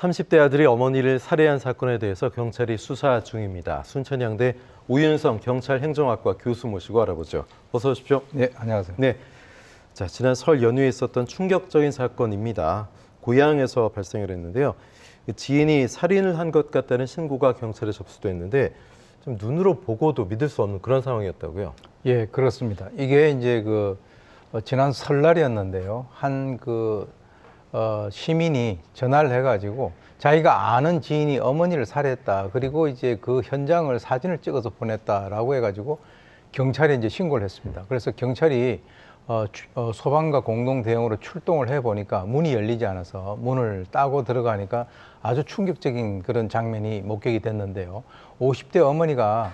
30대 아들이 어머니를 살해한 사건에 대해서 경찰이 수사 중입니다. 순천향대 우윤성 경찰행정학과 교수 모시고 알아보죠. 어서 오십시오. 네, 안녕하세요. 네, 자 지난 설 연휴에 있었던 충격적인 사건입니다. 고향에서 발생을 했는데요. 지인이 살인을 한 것 같다는 신고가 경찰에 접수됐는데 좀 눈으로 보고도 믿을 수 없는 그런 상황이었다고요. 예, 그렇습니다. 이게 이제 지난 설날이었는데요. 시민이 전화를 해가지고 자기가 아는 지인이 어머니를 살해했다. 그리고 이제 그 현장을 사진을 찍어서 보냈다라고 해가지고 경찰에 이제 신고를 했습니다. 그래서 경찰이 소방과 공동 대응으로 출동을 해 보니까 문이 열리지 않아서 문을 따고 들어가니까 아주 충격적인 그런 장면이 목격이 됐는데요. 50대 어머니가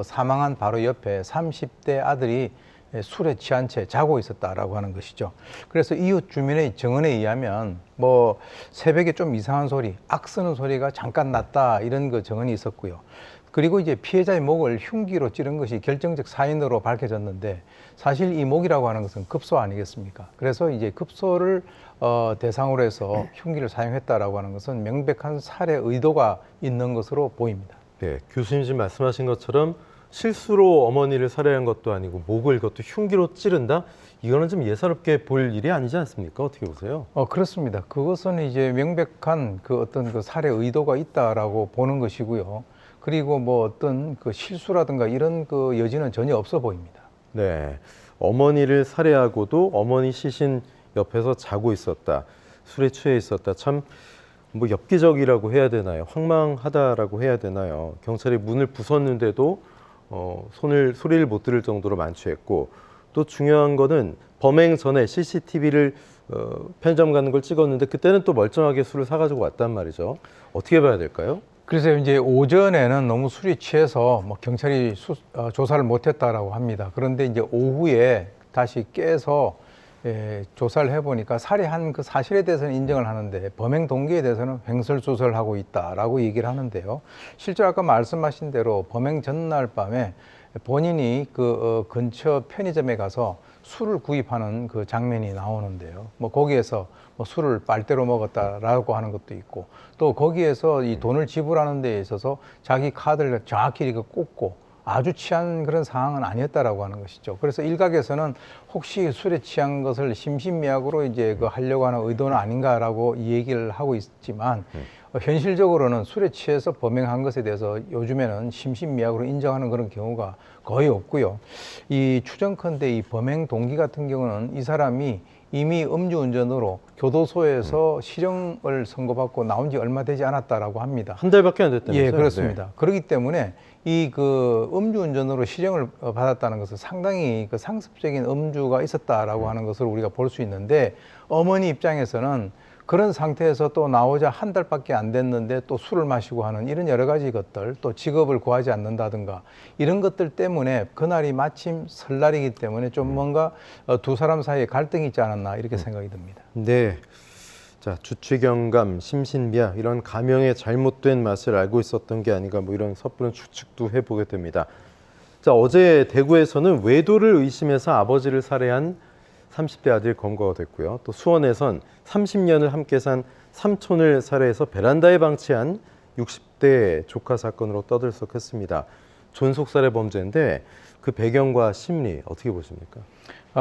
사망한 바로 옆에 30대 아들이 술에 취한 채 자고 있었다라고 하는 것이죠. 그래서 이웃 주민의 증언에 의하면 새벽에 좀 이상한 소리, 악쓰는 소리가 잠깐 났다 이런 증언이 있었고요. 그리고 이제 피해자의 목을 흉기로 찌른 것이 결정적 사인으로 밝혀졌는데 사실 이 목이라고 하는 것은 급소 아니겠습니까? 그래서 이제 급소를 대상으로 해서 흉기를 사용했다라고 하는 것은 명백한 살해 의도가 있는 것으로 보입니다. 네, 교수님 지금 말씀하신 것처럼 실수로 어머니를 살해한 것도 아니고 목을 그것도 흉기로 찌른다? 이거는 좀 예사롭게 볼 일이 아니지 않습니까? 어떻게 보세요? 그렇습니다. 그것은 이제 명백한 어떤 살해 의도가 있다라고 보는 것이고요. 그리고 어떤 실수라든가 이런 여지는 전혀 없어 보입니다. 네, 어머니를 살해하고도 어머니 시신 옆에서 자고 있었다. 술에 취해 있었다. 참 엽기적이라고 해야 되나요? 황망하다라고 해야 되나요? 경찰이 문을 부쉈는데도 소리를 못 들을 정도로 만취했고, 또 중요한 거는 범행 전에 CCTV를 편의점 가는 걸 찍었는데 그때는 또 멀쩡하게 술을 사가지고 왔단 말이죠. 어떻게 봐야 될까요? 그래서 이제 오전에는 너무 술이 취해서 경찰이 조사를 못했다라고 합니다. 그런데 이제 오후에 다시 깨서 조사를 해보니까 살해한 그 사실에 대해서는 인정을 하는데 범행 동기에 대해서는 횡설수설하고 있다라고 얘기를 하는데요. 실제로 아까 말씀하신 대로 범행 전날 밤에 본인이 근처 편의점에 가서 술을 구입하는 그 장면이 나오는데요. 거기에서 술을 빨대로 먹었다라고 하는 것도 있고, 또 거기에서 이 돈을 지불하는 데 있어서 자기 카드를 정확히 이렇게 꽂고 아주 취한 그런 상황은 아니었다라고 하는 것이죠. 그래서 일각에서는 혹시 술에 취한 것을 심신미약으로 이제 하려고 하는 의도는 아닌가라고 이 얘기를 하고 있지만, 현실적으로는 술에 취해서 범행한 것에 대해서 요즘에는 심신미약으로 인정하는 그런 경우가 거의 없고요. 이 추정컨대 이 범행 동기 같은 경우는 이 사람이 이미 음주운전으로 교도소에서 실형을 선고받고 나온 지 얼마 되지 않았다라고 합니다. 한 달밖에 안 됐다면서요? 예, 그렇습니다. 네. 그렇기 때문에 이 음주운전으로 실형을 받았다는 것은 상당히 상습적인 음주가 있었다라고 하는 것을 우리가 볼 수 있는데, 어머니 입장에서는 그런 상태에서 또 나오자 한 달밖에 안 됐는데 또 술을 마시고 하는 이런 여러 가지 것들, 또 직업을 구하지 않는다든가 이런 것들 때문에 그날이 마침 설날이기 때문에 좀 뭔가 두 사람 사이에 갈등이 있지 않았나 이렇게 생각이 듭니다. 네. 자, 주취경감, 심신미약 이런 가명의 잘못된 맛을 알고 있었던 게 아닌가 이런 섣부른 추측도 해보게 됩니다. 자, 어제 대구에서는 외도를 의심해서 아버지를 살해한 30대 아들이 검거가 됐고요. 또 수원에선 30년을 함께 산 삼촌을 살해해서 베란다에 방치한 60대 조카 사건으로 떠들썩했습니다. 존속살해 범죄인데 그 배경과 심리 어떻게 보십니까?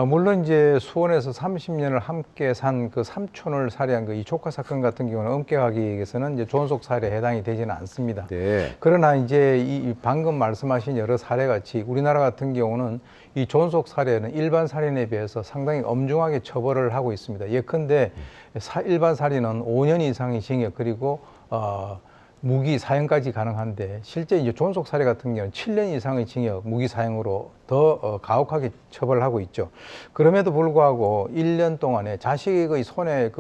물론 이제 수원에서 30년을 함께 산 그 삼촌을 살해한 이 조카 사건 같은 경우는 엄격하게 얘기해서는 이제 존속 살해에 해당이 되지는 않습니다. 네. 그러나 이제 이 방금 말씀하신 여러 사례 같이 우리나라 같은 경우는 이 존속 살해는 일반 살인에 비해서 상당히 엄중하게 처벌을 하고 있습니다. 예컨대 일반 살인은 5년 이상의 징역 그리고 무기 사형까지 가능한데, 실제 이제 존속 살해 같은 경우는 7년 이상의 징역, 무기 사형으로 더 가혹하게 처벌을 하고 있죠. 그럼에도 불구하고 1년 동안에 자식의 손에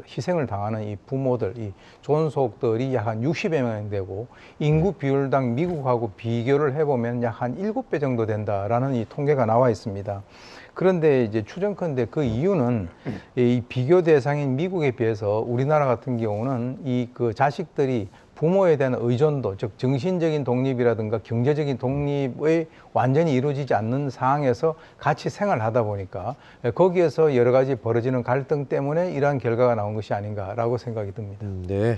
희생을 당하는 이 부모들, 이 존속들이 약 한 60여 명 되고, 인구 비율당 미국하고 비교를 해보면 약 한 7배 정도 된다라는 이 통계가 나와 있습니다. 그런데 이제 추정컨대 그 이유는 이 비교 대상인 미국에 비해서 우리나라 같은 경우는 이 자식들이 부모에 대한 의존도, 즉 정신적인 독립이라든가 경제적인 독립의 완전히 이루어지지 않는 상황에서 같이 생활하다 보니까 거기에서 여러 가지 벌어지는 갈등 때문에 이러한 결과가 나온 것이 아닌가라고 생각이 듭니다. 네.